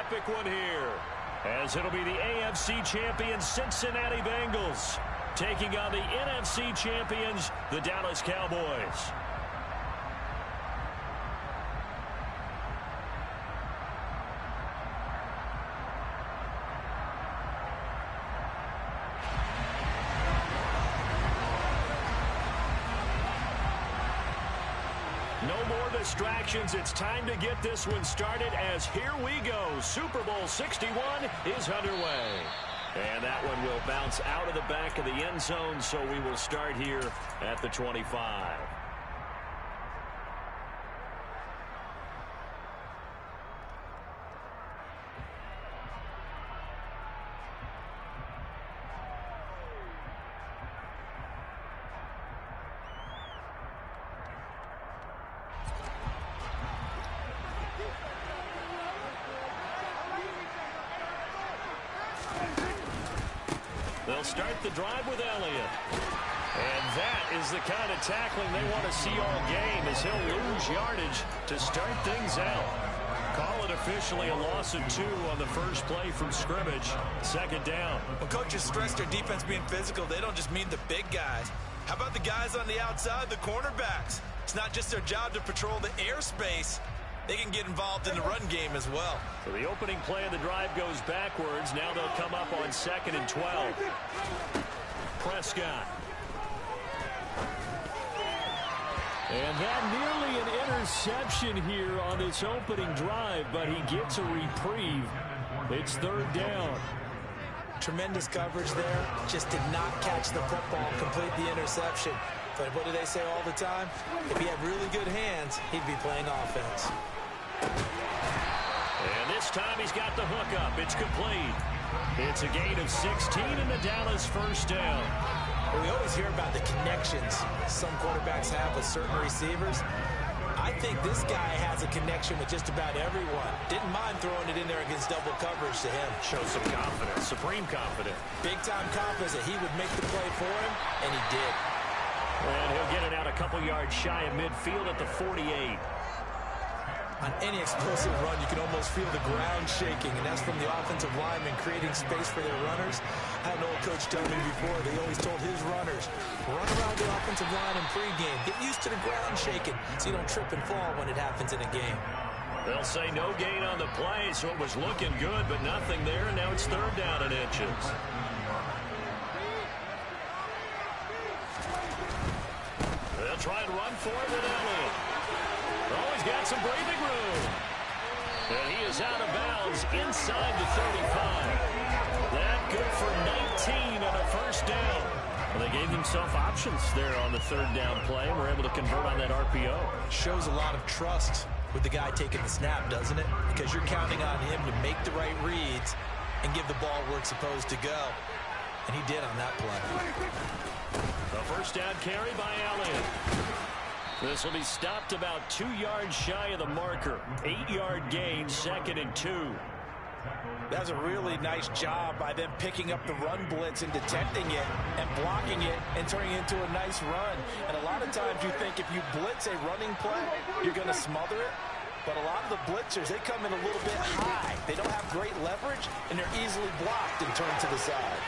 epic one here, as it'll be the AFC champion Cincinnati Bengals taking on the NFC champions, the Dallas Cowboys. No more distractions. It's time to get this one started as here we go. Super Bowl 61 is underway. And that one will bounce out of the back of the end zone, so we will start here at the 25. They'll start the drive with Elliott. And that is the kind of tackling they want to see all game, as he'll lose yardage to start things out. Call it officially a loss of 2 on the first play from scrimmage. Second down. When coaches stress their defense being physical, they don't just mean the big guys. How about the guys on the outside, the cornerbacks? It's not just their job to patrol the airspace. They can get involved in the run game as well. So the opening play of the drive goes backwards. Now they'll come up on 2nd and 12. Prescott. And that nearly an interception here on this opening drive, but he gets a reprieve. It's 3rd down. Tremendous coverage there. Just did not catch the football, complete the interception. But what do they say all the time? If he had really good hands, he'd be playing offense. And this time he's got the hook up. It's complete. It's a gain of 16 and the Dallas first down. Well, we always hear about the connections some quarterbacks have with certain receivers. I think this guy has a connection with just about everyone. Didn't mind throwing it in there against double coverage to him. Shows some confidence, supreme confidence. Big-time confidence that he would make the play for him, and he did. And he'll get it out a couple yards shy of midfield at the 48. On any explosive run, you can almost feel the ground shaking, and that's from the offensive linemen creating space for their runners. I had an old coach tell me before, they always told his runners, run around the offensive line in pregame. Get used to the ground shaking so you don't trip and fall when it happens in a game. They'll say no gain on the play, so it was looking good, but nothing there, and now it's 3rd down and inches. They'll try and run for it with Elliott. Oh, he's got some breathing room. And he is out of bounds inside the 35. That good for 19 on a first down. Well, they gave themselves options there on the 3rd down play and were able to convert on that RPO. Shows a lot of trust with the guy taking the snap, doesn't it? Because you're counting on him to make the right reads and give the ball where it's supposed to go. And he did on that play. The first down carry by Elliott. This will be stopped about 2 yards shy of the marker. 8-yard gain, 2nd and 2. That's a really nice job by them picking up the run blitz and detecting it and blocking it and turning it into a nice run. And a lot of times you think if you blitz a running play, you're going to smother it. But a lot of the blitzers, they come in a little bit high. They don't have great leverage, and they're easily blocked and turned to the side.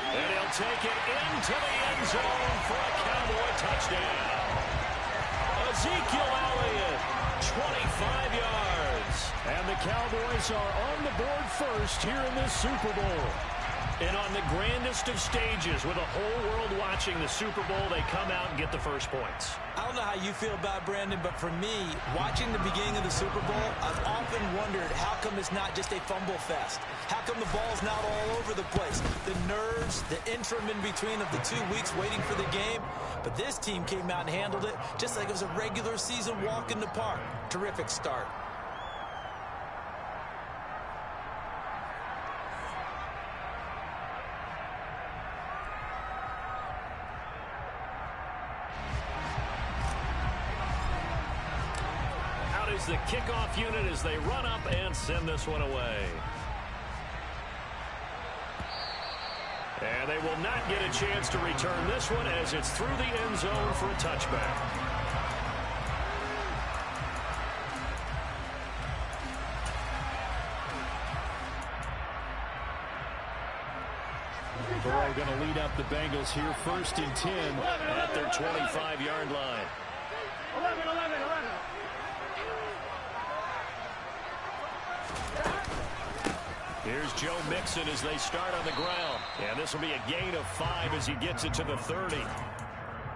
And he'll take it into the end zone for a Cowboy touchdown. Ezekiel Elliott, 25 yards. And the Cowboys are on the board first here in this Super Bowl. And on the grandest of stages, with the whole world watching the Super Bowl, they come out and get the first points. I don't know how you feel about Brandon, but for me, watching the beginning of the Super Bowl, I've often wondered how come it's not just a fumble fest? How come the ball's not all over the place? The nerves, the interim in between of the 2 weeks waiting for the game. But this team came out and handled it just like it was a regular season walk in the park. Terrific start. The kickoff unit as they run up and send this one away. And they will not get a chance to return this one as it's through the end zone for a touchback. Burrow going to lead up the Bengals here, 1st and 10 at their 25-yard line. 11. Here's Joe Mixon as they start on the ground. And this will be a gain of 5 as he gets it to the 30.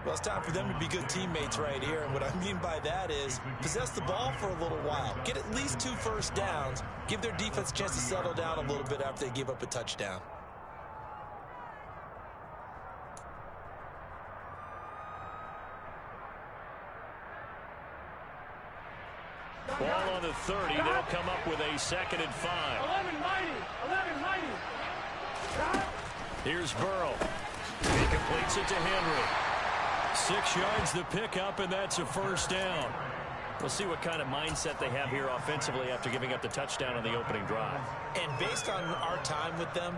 Well, it's time for them to be good teammates right here. And what I mean by that is possess the ball for a little while. Get at least 2 first downs. Give their defense a chance to settle down a little bit after they give up a touchdown. Ball on the 30. They'll come up with a 2nd and 5. 11-90. Here's Burrow. He completes it to Henry. 6 yards the pickup, and that's a 1st down. We'll see what kind of mindset they have here offensively after giving up the touchdown on the opening drive. And based on our time with them,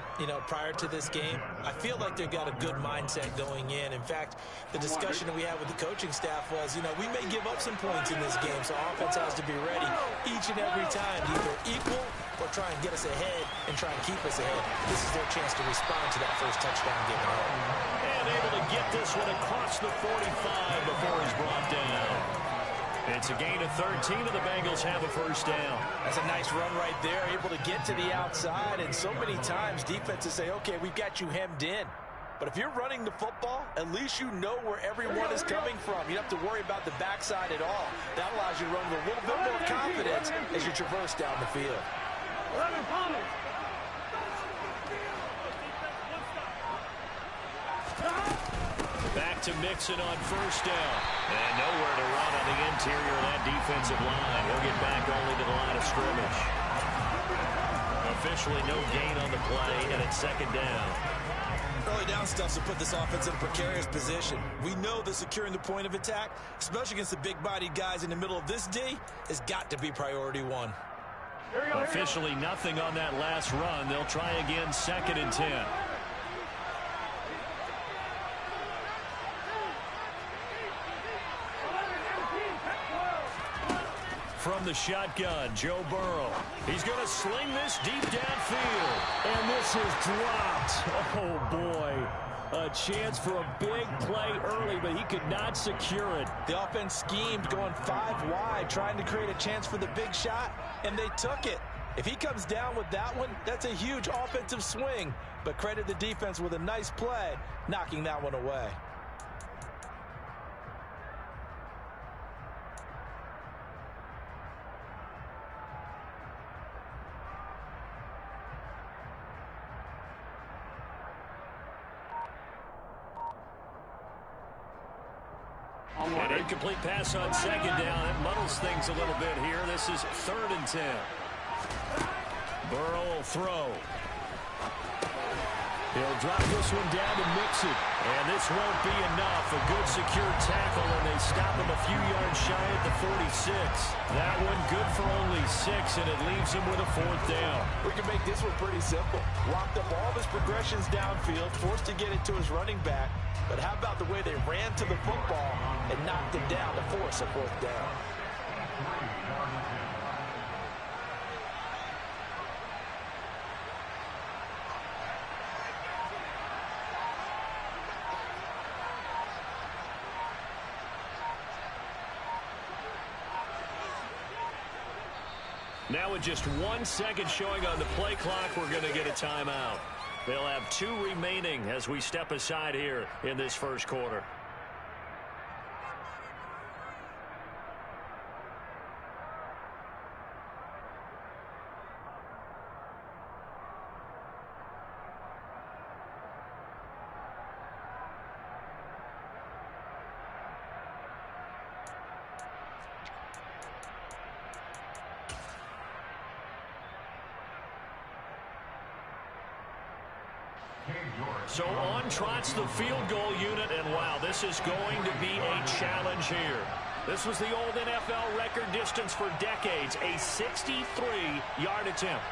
prior to this game, I feel like they've got a good mindset going in. In fact, the discussion that we had with the coaching staff was, we may give up some points in this game, so offense has to be ready each and every time to either equal or try and get us ahead and try and keep us ahead. This is their chance to respond to that first touchdown given up. And able to get this one across the 45 before he's brought down. It's a gain of 13, and the Bengals have a 1st down. That's a nice run right there, able to get to the outside. And so many times defenses say, okay, we've got you hemmed in. But if you're running the football, at least you know where everyone is coming from. You don't have to worry about the backside at all. That allows you to run with a little bit more confidence as you traverse down the field. 11 pounders. Back to Mixon on 1st down. And nowhere to run on the interior of that defensive line. He'll get back only to the line of scrimmage. Officially no gain on the play, and it's 2nd down. Early down stuff to put this offense in a precarious position. We know that securing the point of attack, especially against the big-bodied guys in the middle of this D, has got to be priority 1. Officially nothing on that last run. They'll try again, 2nd and 10. From the shotgun, Joe Burrow. He's going to sling this deep downfield. And this is dropped. Oh, boy. A chance for a big play early, but he could not secure it. The offense schemed going 5 wide, trying to create a chance for the big shot, and they took it. If he comes down with that one, that's a huge offensive swing. But credit the defense with a nice play, knocking that one away. An incomplete pass on 2nd down. It muddles things a little bit here. This is 3rd and 10. Burrow will throw. He'll drop this one down to Mixon. And this won't be enough. A good secure tackle, and they stop him a few yards shy at the 46. That one good for only 6, and it leaves him with a 4th down. We can make this one pretty simple. Locked up all of his progressions downfield, forced to get it to his running back. But how about the way they ran to the football and knocked him down to force a 4th down? Now with just 1 second showing on the play clock, we're going to get a timeout. They'll have 2 remaining as we step aside here in this 1st quarter. So on trots the field goal unit, and wow, this is going to be a challenge here. This was the old NFL record distance for decades, a 63-yard attempt.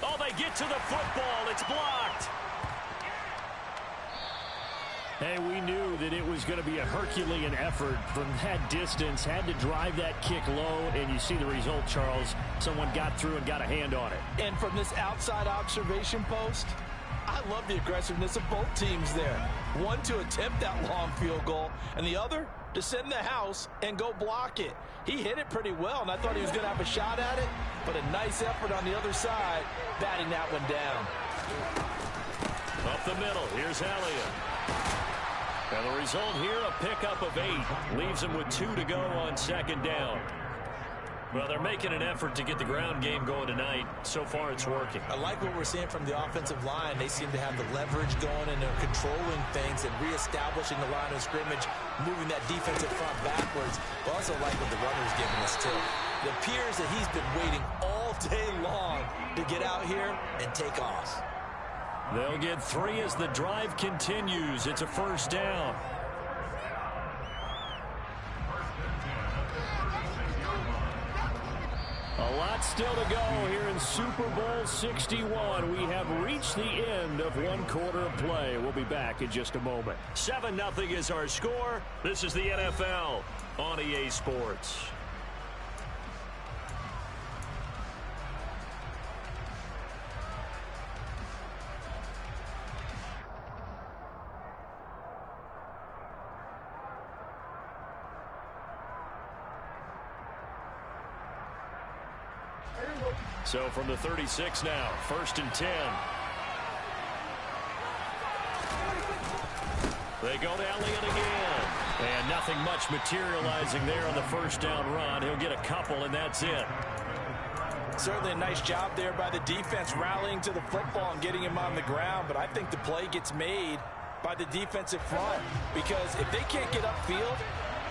Oh, they get to the football. It's blocked. Hey, we knew that expected it was going to be a Herculean effort from that distance. Had to drive that kick low, and you see the result, Charles. Someone got through and got a hand on it. And from this outside observation post, I love the aggressiveness of both teams there. One to attempt that long field goal, and the other to send the house and go block it. He hit it pretty well, and I thought he was going to have a shot at it, but a nice effort on the other side, batting that one down. Up the middle, here's Elliott. And the result here, a pickup of 8. Leaves him with 2 to go on second down. Well, they're making an effort to get the ground game going tonight. So far, it's working. I like what we're seeing from the offensive line. They seem to have the leverage going, and they're controlling things and reestablishing the line of scrimmage, moving that defensive front backwards. But also like what the runner's giving us, too. It appears that he's been waiting all day long to get out here and take off. They'll get 3 as the drive continues. It's a first down. A lot still to go here in Super Bowl 61. We have reached the end of one quarter of play. We'll be back in just a moment. 7-0 is our score. This is the NFL on EA Sports. So from the 36 now, 1st and 10. They go to Elliott again. And nothing much materializing there on the first down run. He'll get a couple, and that's it. Certainly a nice job there by the defense rallying to the football and getting him on the ground. But I think the play gets made by the defensive front, because if they can't get upfield,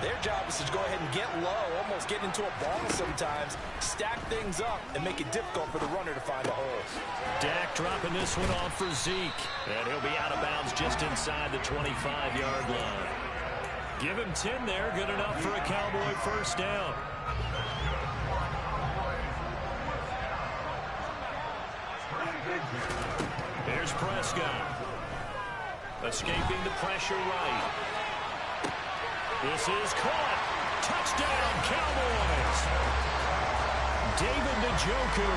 their job is to go ahead and get low, almost get into a ball sometimes, stack things up, and make it difficult for the runner to find a hole. Dak dropping this one off for Zeke. And he'll be out of bounds just inside the 25-yard line. Give him 10 there. Good enough for a Cowboy first down. Here's Prescott. Escaping the pressure right. This is caught. Touchdown, Cowboys. David Njoku,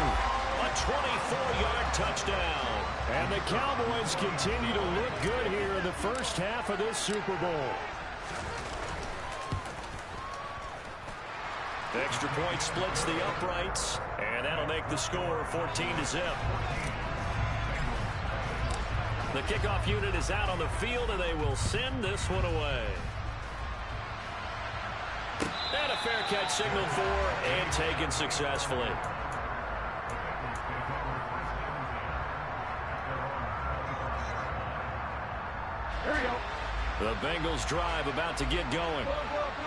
a 24-yard touchdown. And the Cowboys continue to look good here in the first half of this Super Bowl. Extra point splits the uprights, and that'll make the score 14-0. The kickoff unit is out on the field, and they will send this one away. And a fair catch signaled for and taken successfully. Here we go. The Bengals drive about to get going.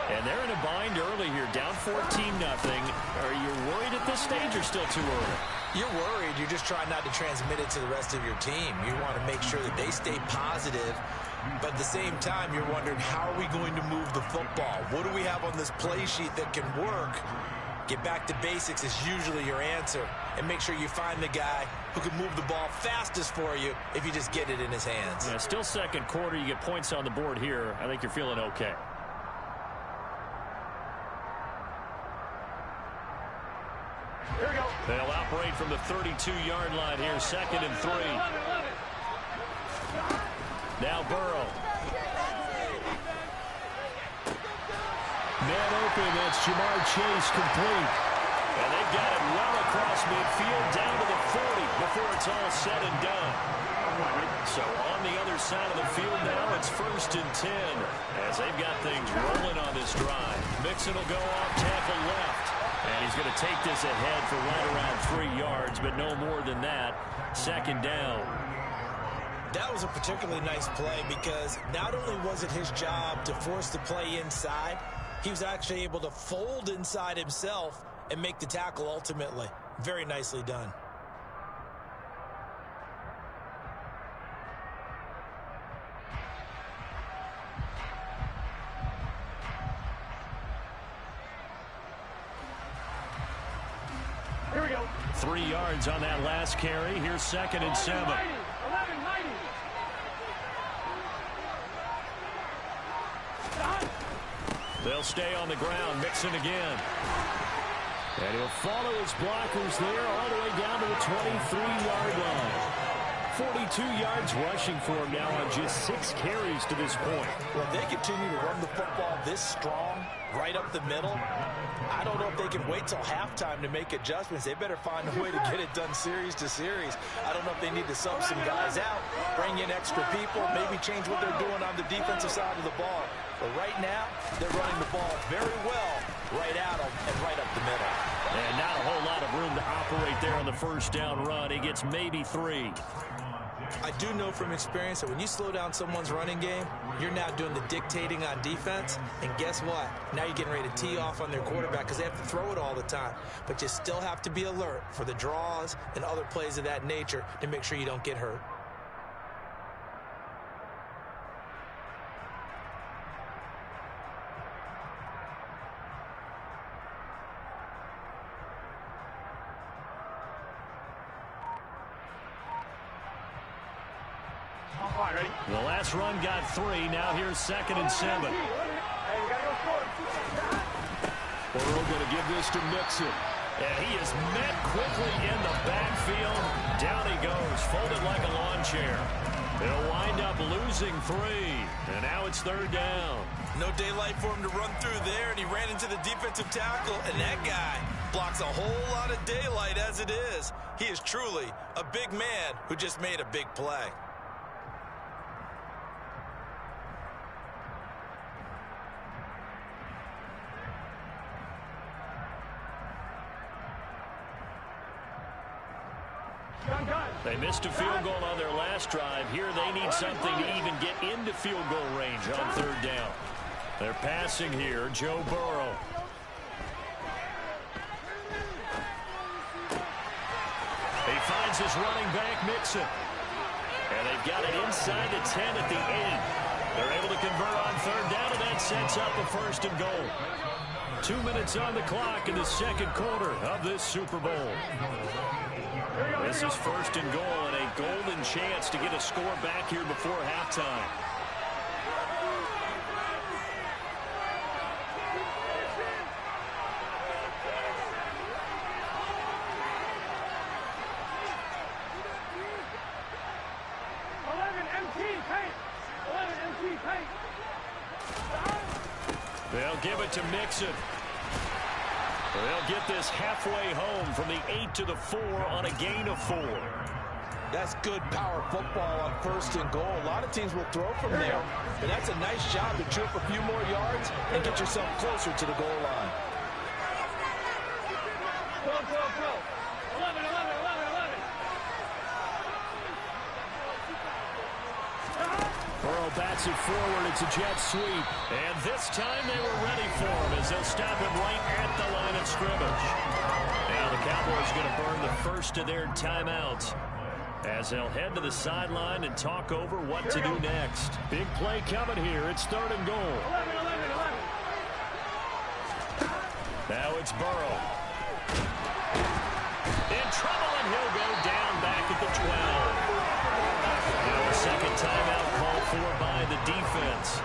And they're in a bind early here, down 14-0. Are you worried at this stage or still too early? You're worried. You're just trying not to transmit it to the rest of your team. You want to make sure that they stay positive. But at the same time, you're wondering, how are we going to move the football? What do we have on this play sheet that can work? Get back to basics is usually your answer. And make sure you find the guy who can move the ball fastest for you if you just get it in his hands. Yeah, still second quarter. You get points on the board here. I think you're feeling okay. Here we go. They'll operate from the 32-yard line here, 2nd and 3. 11. Now Burrow. Man open, that's Jamar Chase complete. And they've got it well across midfield down to the 40 before it's all said and done. So on the other side of the field now, it's 1st and 10 as they've got things rolling on this drive. Mixon will go off tackle left. And he's going to take this ahead for right around 3 yards, but no more than that. 2nd down. That was a particularly nice play because not only was it his job to force the play inside, he was actually able to fold inside himself and make the tackle ultimately. Very nicely done. Here we go. 3 yards on that last carry. Here's 2nd and 7. 11-90. They'll stay on the ground. Mixon again. And he'll follow his blockers there all the way down to the 23-yard line. 42 yards rushing for him now on just 6 carries to this point. Well, they continue to run the football this strong, right up the middle. I don't know if they can wait till halftime to make adjustments. They better find a way to get it done series to series. I don't know if they need to sub some guys out, bring in extra people, maybe change what they're doing on the defensive side of the ball. But right now, they're running the ball very well right at them and right up the middle. And not a whole lot of room to operate there on the first down run. He gets maybe 3. I do know from experience that when you slow down someone's running game, you're now doing the dictating on defense. And guess what? Now you're getting ready to tee off on their quarterback because they have to throw it all the time. But you still have to be alert for the draws and other plays of that nature to make sure you don't get hurt. The last run got 3. Now here's 2nd and 7. Burrow going to give this to Mixon. And he is met quickly in the backfield. Down he goes, folded like a lawn chair. He'll wind up losing 3. And now it's 3rd down. No daylight for him to run through there, and he ran into the defensive tackle, and that guy blocks a whole lot of daylight as it is. He is truly a big man who just made a big play. They missed a field goal on their last drive. Here they need something to even get into field goal range on 3rd down. They're passing here. Joe Burrow. He finds his running back, Mixon. And they've got it inside the 10 at the 8. They're able to convert on 3rd down, and that sets up a 1st and goal. 2 minutes on the clock in the 2nd quarter of this Super Bowl. This is 1st and goal and a golden chance to get a score back here before halftime. They'll give it to Mixon. They'll get this halfway home from the 8 to the 4 on a gain of 4. That's good power football on 1st and goal. A lot of teams will throw from there, but that's a nice job to chip a few more yards and get yourself closer to the goal line. Go, go, go. 11, 11, 11, 11. Burrow bats it forward. It's a jet sweep. And this time they were ready for him as they'll stop him right at the line of scrimmage. Now the Cowboys going to burn the first of their timeouts as they'll head to the sideline and talk over what to do next. Big play coming here. It's 3rd and goal. 11, 11, 11. Now it's Burrow. In trouble, and he'll go down back at the 12. Now a second timeout called for by the defense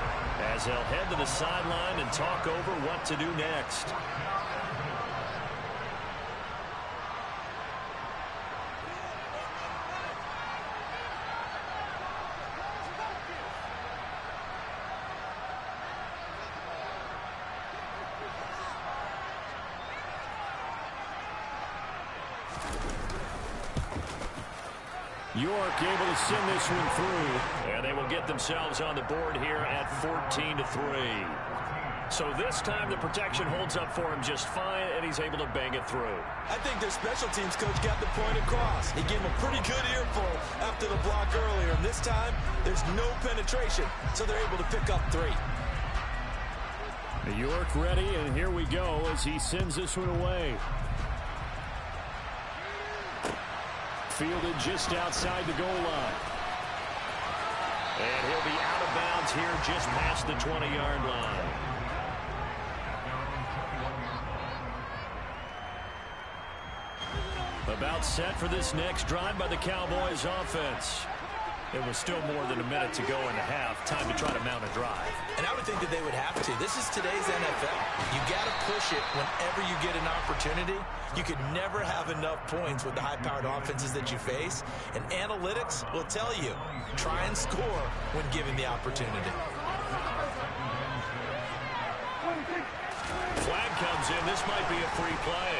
as they'll head to the sideline and talk over what to do next. York able to send this one through, and they will get themselves on the board here at 14-3. So this time the protection holds up for him just fine, and he's able to bang it through. I think their special teams coach got the point across. He gave him a pretty good earful after the block earlier, and this time there's no penetration, so they're able to pick up 3. York ready, and here we go as he sends this one away. Fielded just outside the goal line. And he'll be out of bounds here just past the 20-yard line. About set for this next drive by the Cowboys offense. It was still more than a minute to go in the half. Time to try to mount a drive. And I would think that they would have to. This is today's NFL. You got to push it whenever you get an opportunity. You could never have enough points with the high-powered offenses that you face. And analytics will tell you, try and score when given the opportunity. Flag comes in. This might be a free play.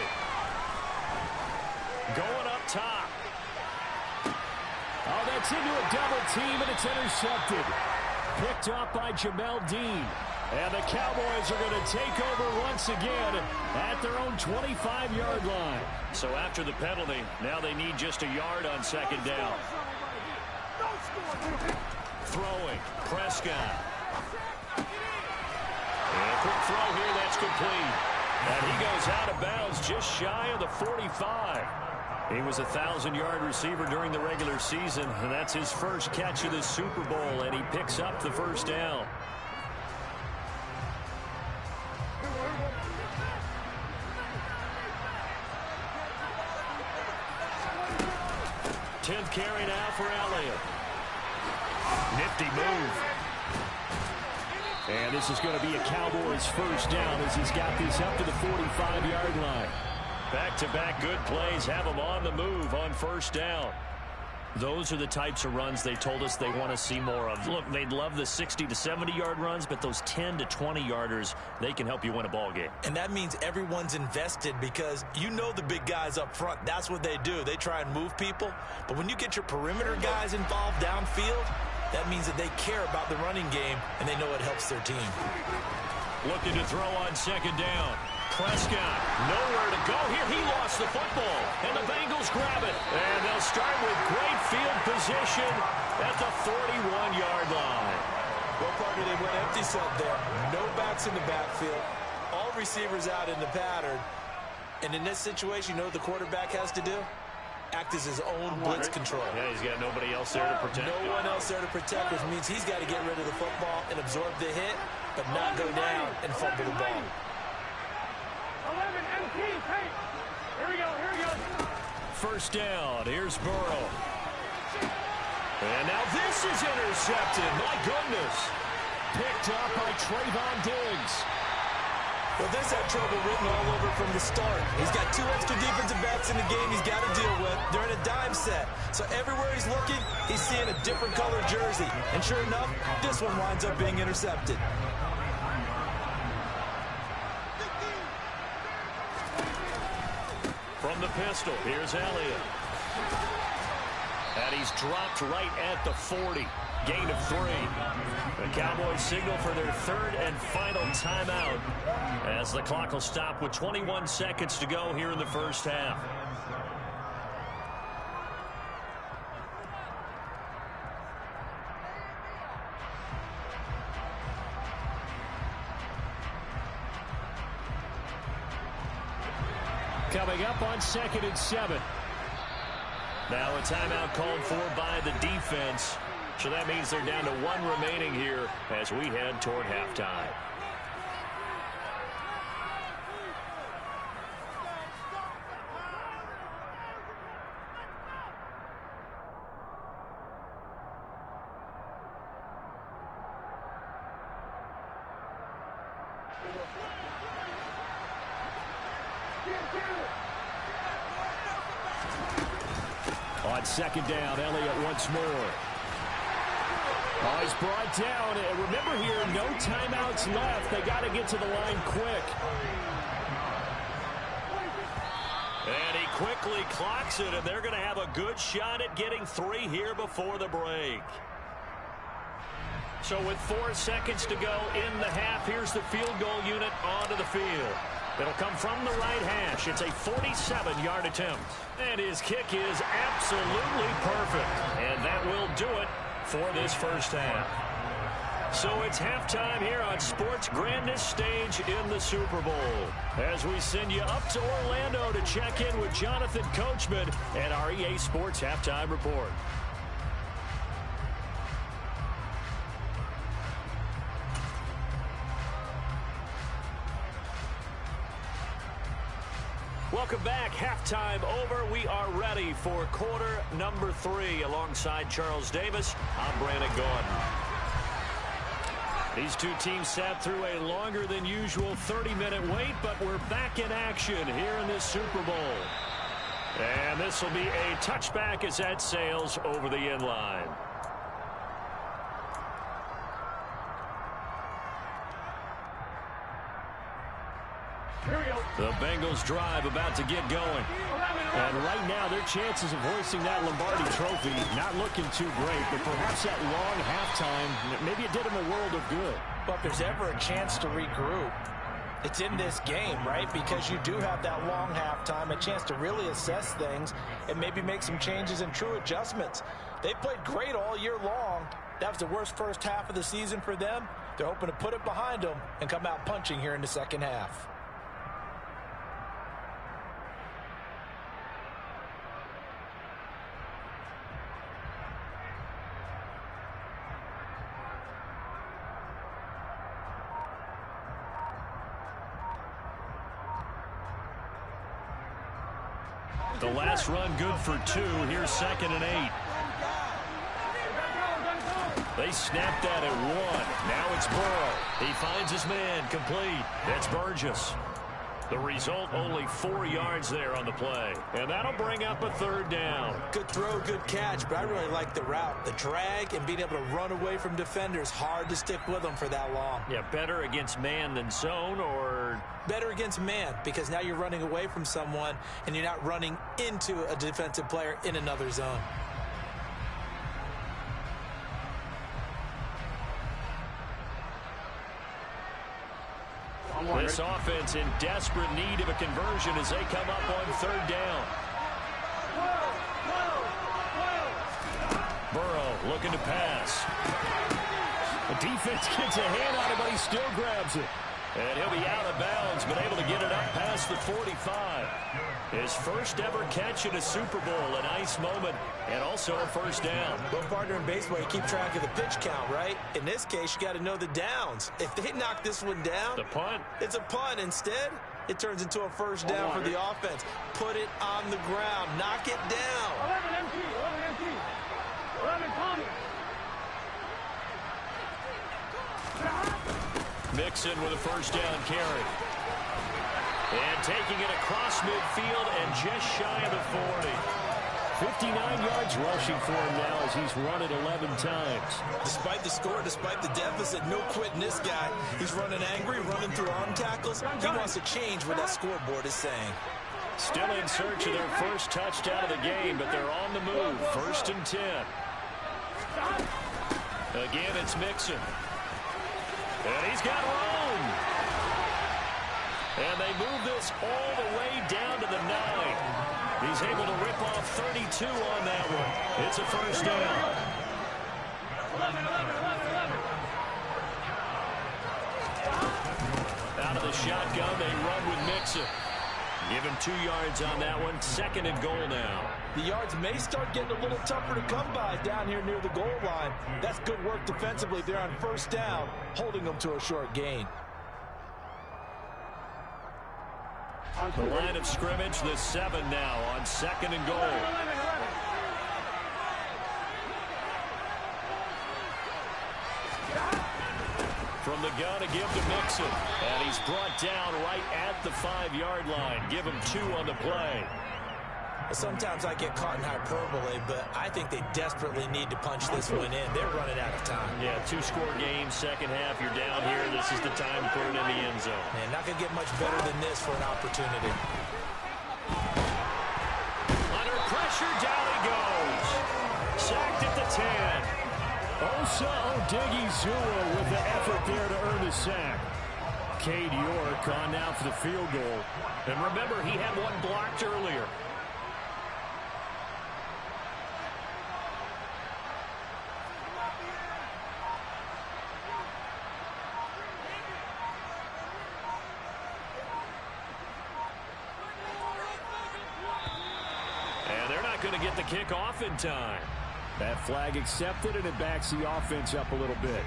Going up top. Oh, that's into a double team, and it's intercepted. Picked off by Jamel Dean. And the Cowboys are going to take over once again at their own 25-yard line. So after the penalty, now they need just a yard on second down. Throwing. Prescott. And a quick throw here, that's complete. And he goes out of bounds just shy of the 45. He was a 1,000-yard receiver during the regular season, and that's his first catch of the Super Bowl, and he picks up the first down. Tenth carry now for Elliott. Nifty move. And this is going to be a Cowboys first down as he's got this up to the 45-yard line. Back-to-back good plays have them on the move on first down. Those are the types of runs they told us they want to see more of. Look, they'd love the 60 to 70-yard runs, but those 10 to 20-yarders, they can help you win a ball game. And that means everyone's invested because you know the big guys up front. That's what they do. They try and move people. But when you get your perimeter guys involved downfield, that means that they care about the running game and they know it helps their team. Looking to throw on second down. Prescott, nowhere to go here. He lost the football, and the Bengals grab it. And they'll start with great field position at the 41-yard line. Well, partner, they went empty set there. No backs in the backfield. All receivers out in the pattern. And in this situation, you know what the quarterback has to do? Act as his own blitz control. Yeah, he's got nobody else there to protect. No one else there to protect, which means he's got to get rid of the football and absorb the hit, but not go down and fumble the ball. 11 MT, hey, here we go. First down, here's Burrow. And now this is intercepted, my goodness. Picked up by Trayvon Diggs. Well, this had trouble written all over from the start. He's got two extra defensive backs in the game he's got to deal with. They're in a dime set. So everywhere he's looking, he's seeing a different color jersey. And sure enough, this one winds up being intercepted. From the pistol, here's Elliott. And he's dropped right at the 40. Gain of 3. The Cowboys signal for their third and final timeout as the clock will stop with 21 seconds to go here in the first half. Coming up on 2nd and 7. Now a timeout called for by the defense. So that means they're down to 1 remaining here as we head toward halftime. On second down, Elliott once more. Oh, he's brought down. And remember here, no timeouts left. They got to get to the line quick. And he quickly clocks it, and they're going to have a good shot at getting 3 here before the break. So with 4 seconds to go in the half, here's the field goal unit onto the field. It'll come from the right hash. It's a 47-yard attempt. And his kick is absolutely perfect. And that will do it for this first half. So it's halftime here on sports' grandest stage in the Super Bowl. As we send you up to Orlando to check in with Jonathan Coachman and our EA Sports Halftime Report. Welcome back. Halftime over. We are ready for quarter number 3. Alongside Charles Davis, I'm Brandon Gaudin. These two teams sat through a longer than usual 30-minute wait, but we're back in action here in this Super Bowl. And this will be a touchback as that sails over the end line. The Bengals drive about to get going. And right now, their chances of hoisting that Lombardi trophy not looking too great, but perhaps that long halftime, maybe it did them a world of good. But if there's ever a chance to regroup, it's in this game, right? Because you do have that long halftime, a chance to really assess things and maybe make some changes and true adjustments. They played great all year long. That was the worst first half of the season for them. They're hoping to put it behind them and come out punching here in the second half. The last run good for 2. Here's 2nd and 8. They snapped that at 1. Now it's Burrow. He finds his man complete. That's Burgess. The result, only 4 yards there on the play. And that'll bring up a 3rd down. Good throw, good catch, but I really like the route. The drag and being able to run away from defenders. Hard to stick with them for that long. Yeah, better against man than zone, or... Better against man, because now you're running away from someone and you're not running into a defensive player in another zone. This offense in desperate need of a conversion as they come up on 3rd down. Burrow looking to pass. The defense gets a hand on it, but he still grabs it. And he'll be out of bounds, but able to get it up past the 45. His first ever catch in a Super Bowl, a nice moment, and also a 1st down. Well, partner, in baseball, you keep track of the pitch count, right? In this case, you got to know the downs. If they knock this one down, the punt. It's a punt. Instead, it turns into a 1st down for the offense. Put it on the ground. Knock it down. 11 MT. 11 MT. 11 Tommy. Mixon with a 1st down carry. And taking it across midfield and just shy of the 40. 59 yards rushing for him now as he's run it 11 times. Despite the score, despite the deficit, no quitting this guy. He's running angry, running through arm tackles. He wants to change what that scoreboard is saying. Still in search of their first touchdown of the game, but they're on the move. 1st and 10. Again, it's Mixon. And he's got room. And they move this all the way down to the 9. He's able to rip off 32 on that one. It's a 1st down. 11. Out of the shotgun, they run with Mixon. Give him 2 yards on that one. 2nd and goal now. The yards may start getting a little tougher to come by down here near the goal line. That's good work defensively. They're on 1st down, holding them to a short gain. The line of scrimmage, the 7 now on 2nd and goal. From the gun to give to Mixon. And he's brought down right at the 5-yard line. Give him 2 on the play. Sometimes I get caught in hyperbole, but I think they desperately need to punch this one in. They're running out of time. Yeah, 2-score game, second half. You're down here. This is the time to put it in the end zone. Man, not going to get much better than this for an opportunity. Under pressure, down he goes. Sacked at the 10. Osa Odighizuwa with the effort there to earn the sack. Cade York on now for the field goal. And remember, he had one blocked earlier. And they're not going to get the kick off in time. That flag accepted, and it backs the offense up a little bit.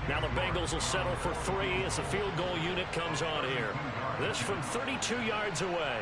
Now the Bengals Bengals will settle for 3 as the field goal unit comes on here. This from 32 yards away.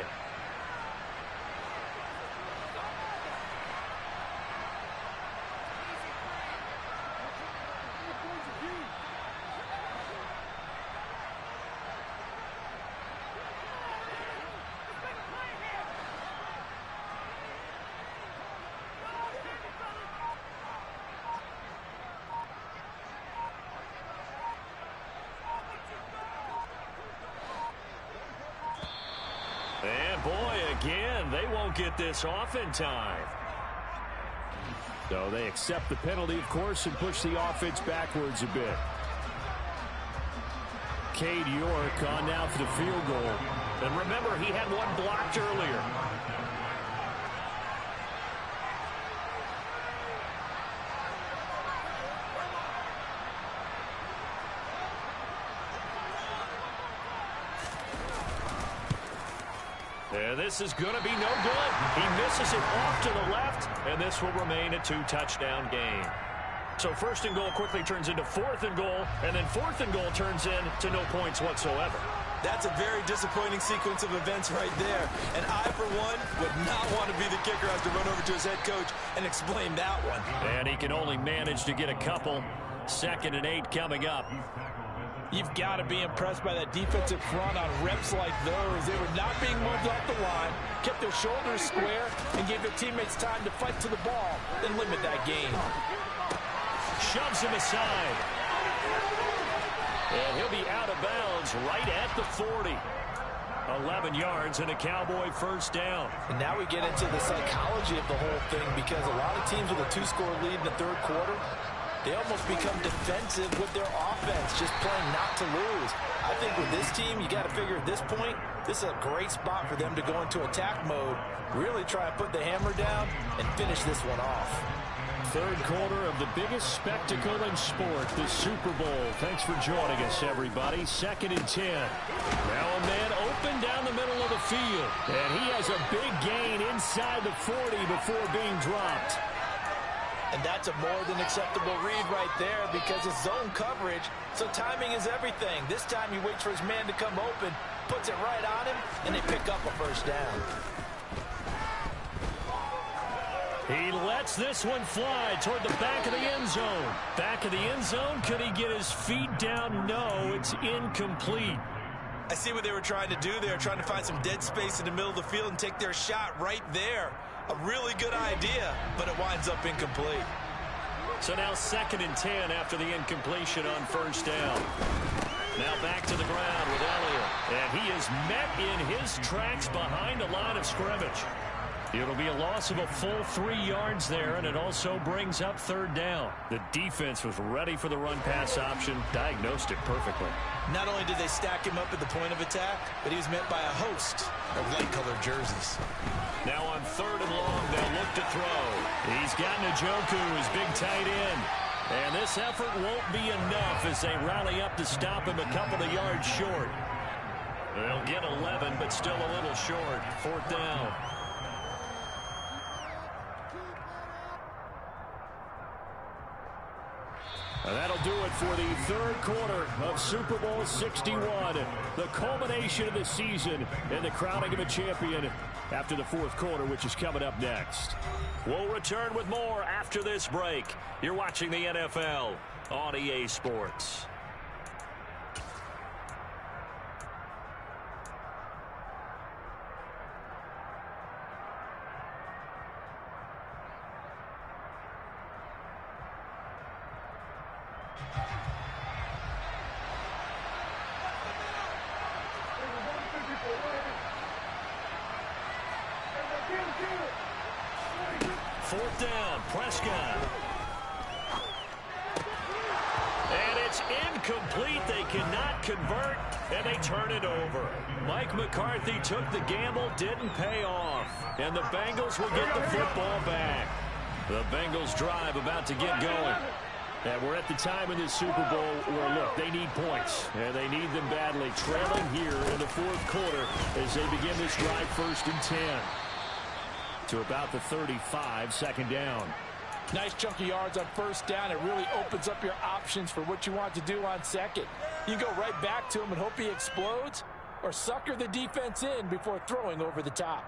And boy, again, they won't get this off in time. So they accept the penalty, of course, and push the offense backwards a bit. Cade York on now for the field goal. And remember, he had one blocked earlier. And this is going to be no good. He misses it off to the left, and this will remain a 2-touchdown game. So 1st and goal quickly turns into 4th and goal, and then 4th and goal turns into no points whatsoever. That's a very disappointing sequence of events right there. And I, for one, would not want to be the kicker who has to run over to his head coach and explain that one. And he can only manage to get a couple. 2nd and 8 coming up. You've got to be impressed by that defensive front on reps like those. They were not being moved off the line, kept their shoulders square, and gave their teammates time to fight to the ball, then limit that gain. Shoves him aside. And he'll be out of bounds right at the 40. 11 yards and a Cowboy 1st down. And now we get into the psychology of the whole thing, because a lot of teams with a 2-score lead in the 3rd quarter, they almost become defensive with their offense, just playing not to lose. I think with this team, you got to figure at this point, this is a great spot for them to go into attack mode, really try and put the hammer down and finish this one off. 3rd quarter of the biggest spectacle in sport, the Super Bowl. Thanks for joining us, everybody. 2nd and 10. Now a man open down the middle of the field. And he has a big gain inside the 40 before being dropped. And that's a more than acceptable read right there, because it's zone coverage, so timing is everything. This time he waits for his man to come open, puts it right on him, and they pick up a 1st down. He lets this one fly toward the back of the end zone. Back of the end zone, could he get his feet down? No, it's incomplete. I see what they were trying to do there, trying to find some dead space in the middle of the field and take their shot right there. A really good idea, but it winds up incomplete. So now 2nd and 10 after the incompletion on 1st down. Now back to the ground with Elliott. And he is met in his tracks behind the line of scrimmage. It'll be a loss of a full 3 yards there, and it also brings up 3rd down. The defense was ready for the run-pass option, diagnosed it perfectly. Not only did they stack him up at the point of attack, but he was met by a host of light-colored jerseys. Now on 3rd and long, they'll look to throw. He's got Njoku, his big tight end. And this effort won't be enough as they rally up to stop him a couple of yards short. They'll get 11, but still a little short. 4th down. And that'll do it for the 3rd quarter of Super Bowl 61. The culmination of the season and the crowning of a champion after the 4th quarter, which is coming up next. We'll return with more after this break. You're watching the NFL on EA Sports. Fourth down, Prescott. And it's incomplete. They cannot convert, and they turn it over. Mike McCarthy took the gamble, didn't pay off. And the Bengals will get the football back. The Bengals drive about to get going. And we're at the time in this Super Bowl where, look, they need points. And they need them badly. Trailing here in the 4th quarter as they begin this drive 1st and 10. To about the 35, 2nd down. Nice chunk of yards on first down. It really opens up your options for what you want to do on second. You can go right back to him and hope he explodes, or sucker the defense in before throwing over the top.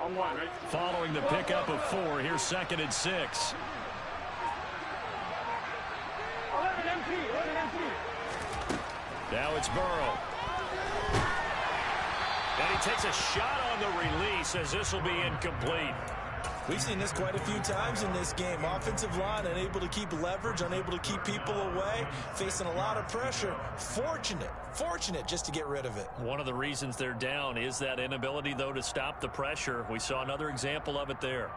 On one, right? Following the pickup of 4, here's 2nd and 6. 11 MP, 11 MP. Now it's Burrow. And he takes a shot on the release as this will be incomplete. We've seen this quite a few times in this game. Offensive line unable to keep leverage, unable to keep people away, facing a lot of pressure. Fortunate just to get rid of it. One of the reasons they're down is that inability, though, to stop the pressure. We saw another example of it there.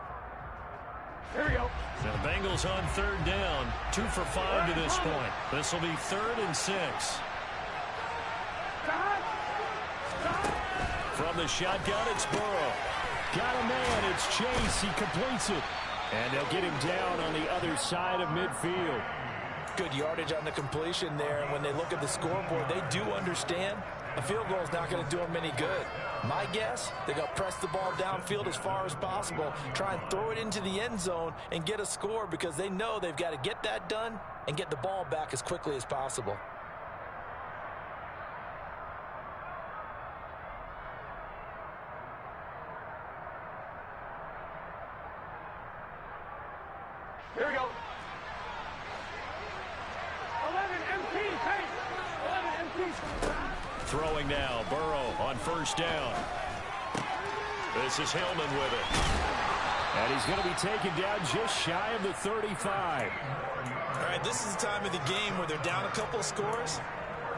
Here we go. Now the Bengals on 3rd down, 2 for 5 to this point. This will be 3rd and 6. From the shotgun, it's Burrow. Got a man. It's Chase. He completes it. And they'll get him down on the other side of midfield. Good yardage on the completion there. And when they look at the scoreboard, they do understand a field goal is not going to do them any good. My guess, they're going to press the ball downfield as far as possible, try and throw it into the end zone and get a score because they know they've got to get that done and get the ball back as quickly as possible. Here we go. 11 MP, Chase. 11 MP. Throwing now, Burrow on 1st down. This is Hillman with it. And he's going to be taken down just shy of the 35. All right, this is the time of the game where they're down a couple of scores,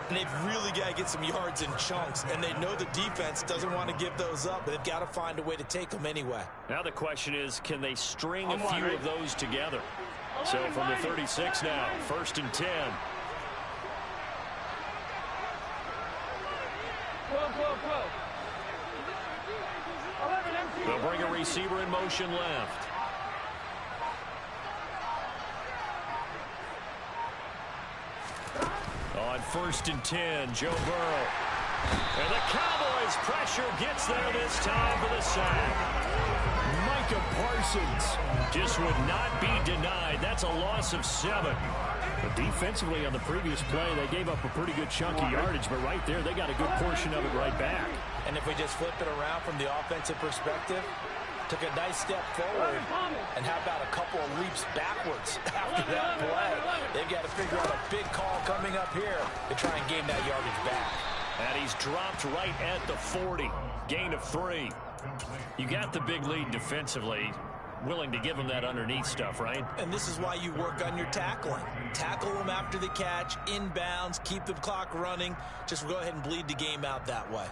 and they've really got to get some yards in chunks, and they know the defense doesn't want to give those up, but they've got to find a way to take them anyway. Now the question is, can they string a few of those together? So from the 36 now, 1st and 10. Go. 11 MP. They'll bring a receiver in motion left. On 1st and 10, Joe Burrow. And the Cowboys' pressure gets there this time for the sack. Micah Parsons Just would not be denied. That's a loss of 7. But defensively on the previous play, they gave up a pretty good chunk of yardage, but right there, they got a good portion of it right back. And if we just flip it around from the offensive perspective, took a nice step forward, and how about a couple of leaps backwards after that play? They've got to figure out a big call coming up here to try and gain that yardage back. And he's dropped right at the 40. Gain of 3. You got the big lead defensively. Willing to give them that underneath stuff, right? And this is why you work on your tackling. Tackle them after the catch, inbounds, keep the clock running. Just go ahead and bleed the game out that way.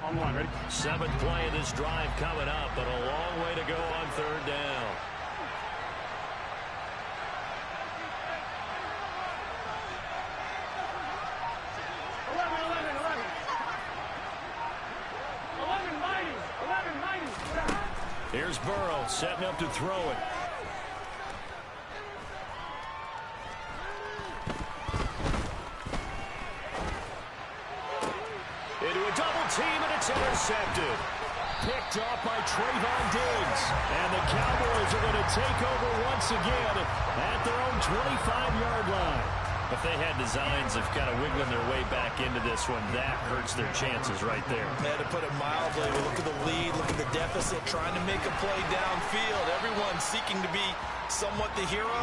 On one, ready? 7th play of this drive coming up, but a long way to go on 3rd down. Here's Burrow setting up to throw it. Into a double team, and it's intercepted. Picked off by Trayvon Diggs. And the Cowboys are going to take over once again at their own 25-yard line. If they had designs of kind of wiggling their way back into this one, that hurts their chances right there. They had to put it mildly. We look at the lead, look at the deficit, trying to make a play downfield. Everyone seeking to be somewhat the hero.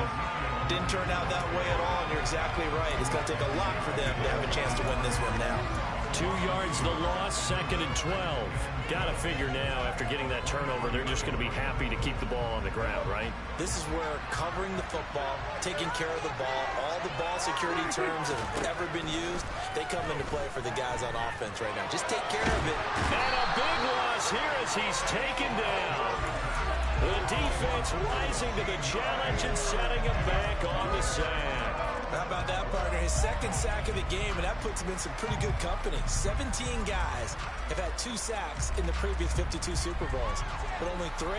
Didn't turn out that way at all, and you're exactly right. It's going to take a lot for them to have a chance to win this one now. 2 yards the loss, 2nd and 12. Got to figure now, after getting that turnover, they're just going to be happy to keep the ball on the ground, right? This is where covering the football, taking care of the ball, all the ball security terms that have ever been used, they come into play for the guys on offense right now. Just take care of it. And a big loss here as he's taken down. The the defense rising to the challenge and setting him back on the sack. How about that, partner? His second sack of the game, and that puts him in some pretty good company. 17 guys have had 2 sacks in the previous 52 Super Bowls, but only 3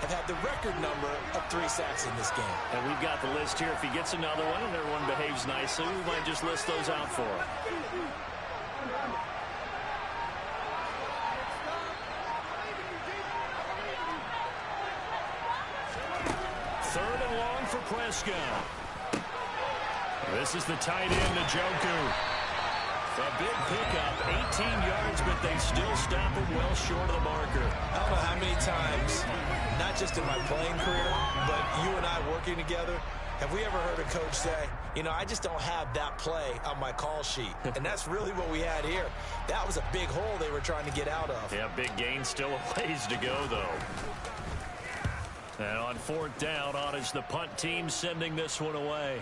have had the record number of 3 sacks in this game. And we've got the list here. If he gets another one and everyone behaves nicely, we might just list those out for him. Third and long for Prescott. This is the tight end, Njoku. A big pickup, 18 yards, but they still stop him well short of the marker. I don't know how many times, not just in my playing career, but you and I working together, have we ever heard a coach say, you know, I just don't have that play on my call sheet. And that's really what we had here. That was a big hole they were trying to get out of. Yeah, big gain, still a ways to go, though. And on 4th down, on is the punt team sending this one away.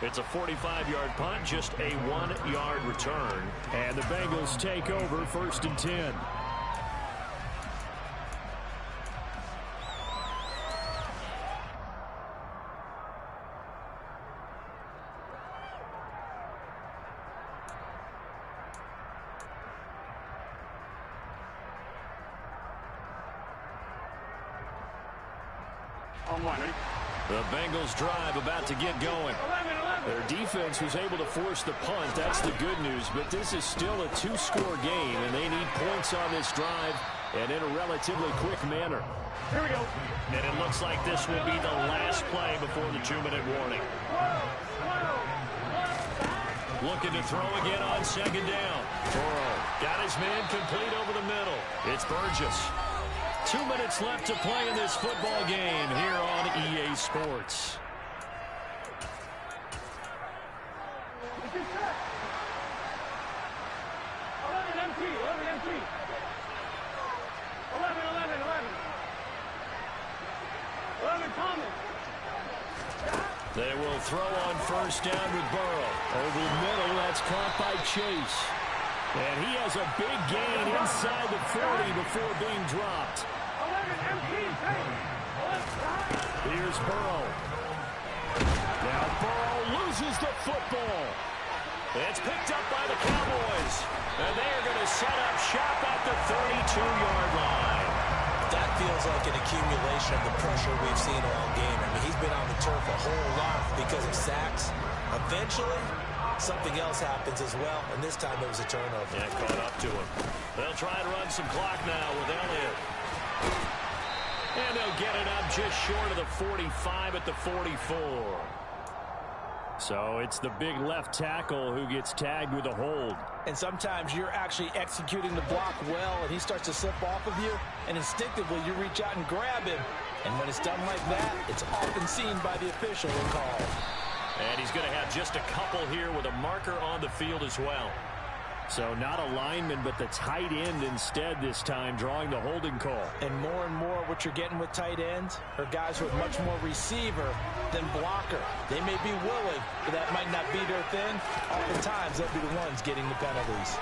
It's a 45-yard punt, just a 1-yard return. And the Bengals take over 1st and 10. The Bengals drive about to get going. Their defense was able to force the punt. That's the good news. But this is still a 2-score game, and they need points on this drive and in a relatively quick manner. Here we go. And it looks like this will be the last play before the 2-minute warning. Looking to throw again on 2nd down. Burrow got his man complete over the middle. It's Burgess. 2 minutes left to play in this football game here on EA Sports. They will throw on 1st down with Burrow. Over the middle, that's caught by Chase. And he has a big gain inside the 40 before being dropped. Here's Burrow. Now Burrow loses the football. It's picked up by the Cowboys. And they are going to set up shop at the 32-yard line. That feels like an accumulation of the pressure we've seen all game. I mean, he's been on the turf a whole lot because of sacks. Eventually, something else happens as well, and this time it was a turnover. Yeah, caught up to him. They'll try and run some clock now with Elliott. And they'll get it up just short of the 45 at the 44. So it's the big left tackle who gets tagged with a hold. And sometimes you're actually executing the block well, and he starts to slip off of you, and instinctively you reach out and grab him. And when it's done like that, it's often seen by the official and called. And he's going to have just a couple here with a marker on the field as well. So not a lineman, but the tight end instead this time, drawing the holding call. And more what you're getting with tight ends are guys with much more receiver than blocker. They may be willing, but that might not be their thing. Oftentimes, they'll be the ones getting the penalties.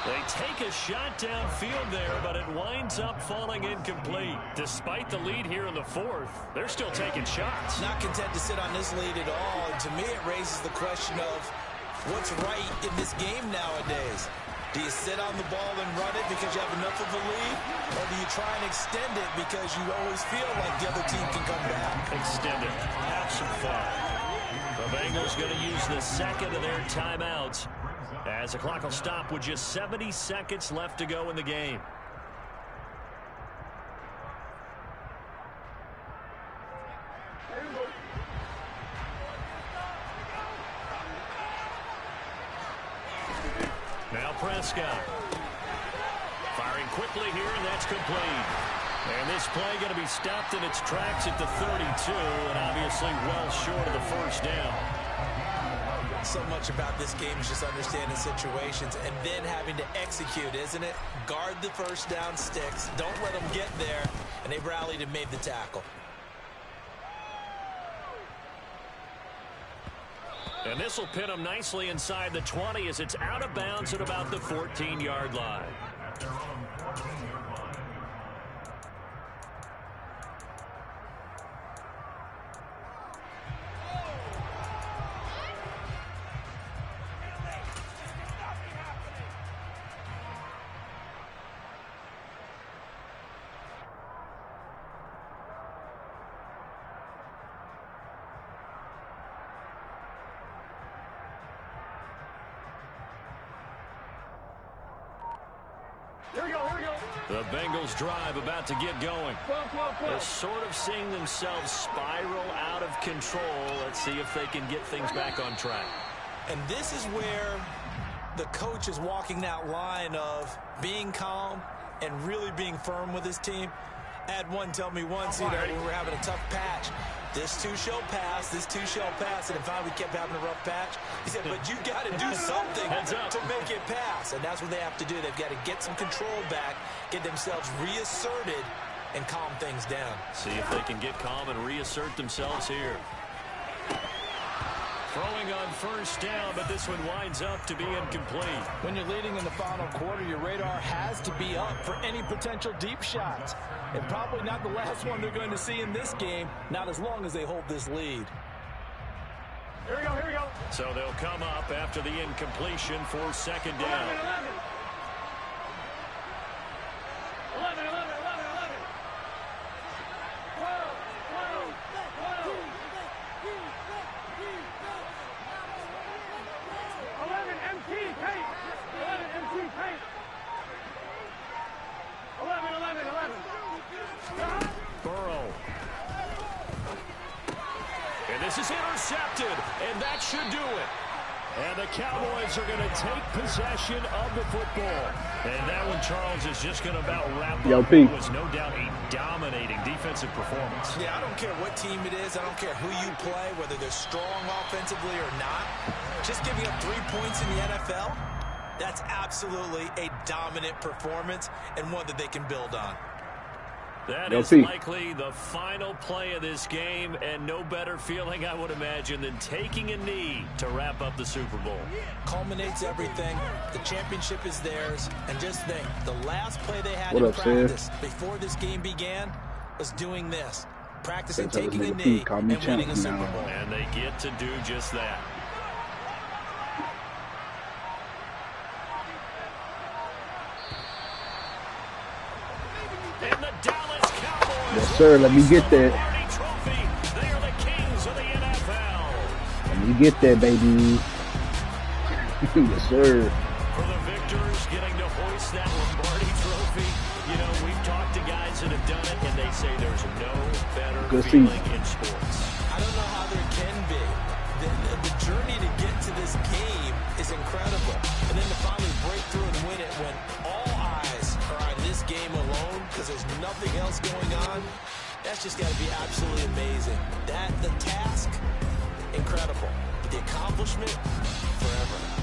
They take a shot downfield there, but it winds up falling incomplete. Despite the lead here in the 4th, they're still taking shots. Not content to sit on this lead at all. And to me, it raises the question of what's right in this game nowadays. Do you sit on the ball and run it because you have enough of a lead? Or do you try and extend it because you always feel like the other team can come back? Extend it. Have some fun. The Bengals going to use the second of their timeouts as the clock will stop with just 70 seconds left to go in the game. Now Prescott. Firing quickly here, and that's complete. And this play going to be stopped in its tracks at the 32, and obviously well short of the 1st down. So much about this game is just understanding situations and then having to execute, isn't it? Guard the 1st down sticks. Don't let them get there. And they rallied and made the tackle. And this will pin them nicely inside the 20 as it's out of bounds at about the 14-yard line. Here we go, here we go. The Bengals drive about to get going. They're sort of seeing themselves spiral out of control. Let's see if they can get things back on track. And this is where the coach is walking that line of being calm and really being firm with his team. I had one tell me once, when we were having a tough patch, this too shall pass, this too shall pass, and finally we kept having a rough patch. He said, but you got to do something to make it pass, and that's what they have to do. They've got to get some control back, get themselves reasserted, and calm things down. See if they can get calm and reassert themselves here. Throwing on first down, but this one winds up to be incomplete. When you're leading in the final quarter, your radar has to be up for any potential deep shots. And probably not the last one they're going to see in this game, not as long as they hold this lead. Here we go, here we go. So they'll come up after the incompletion for second down. 11, 11. 11, 11, 11. Burrow. And this is intercepted, and that should do it. And the Cowboys are going to take possession of the football. And that one, Charles, is just going to about wrap up what was no doubt a dominating defensive performance. Yeah, I don't care what team it is. I don't care who you play, whether they're strong offensively or not. Just giving up 3 points in the NFL, that's absolutely a dominant performance and one that they can build on. That is likely the final play of this game, and no better feeling, I would imagine, than taking a knee to wrap up the Super Bowl. Culminates everything. The championship is theirs. And just think, the last play they had in practice before this game began was doing this. Practicing taking a knee and winning a Super Bowl. And they get to do just that. And the Dallas Cowboys. Yes, sir. Let me get that. Trophy. They are the kings of the NFL. Let me get that, baby. Yes, sir. For the victors, getting to hoist that Lombardi trophy. You know, we've talked to guys that have done it, and they say there's no better feeling in sports. I don't know how there can be. The journey to get to this game is incredible. And then to finally break through and win it when all eyes are on this game alone because there's nothing else going on, that's just got to be absolutely amazing. The task, incredible. But the accomplishment, forever.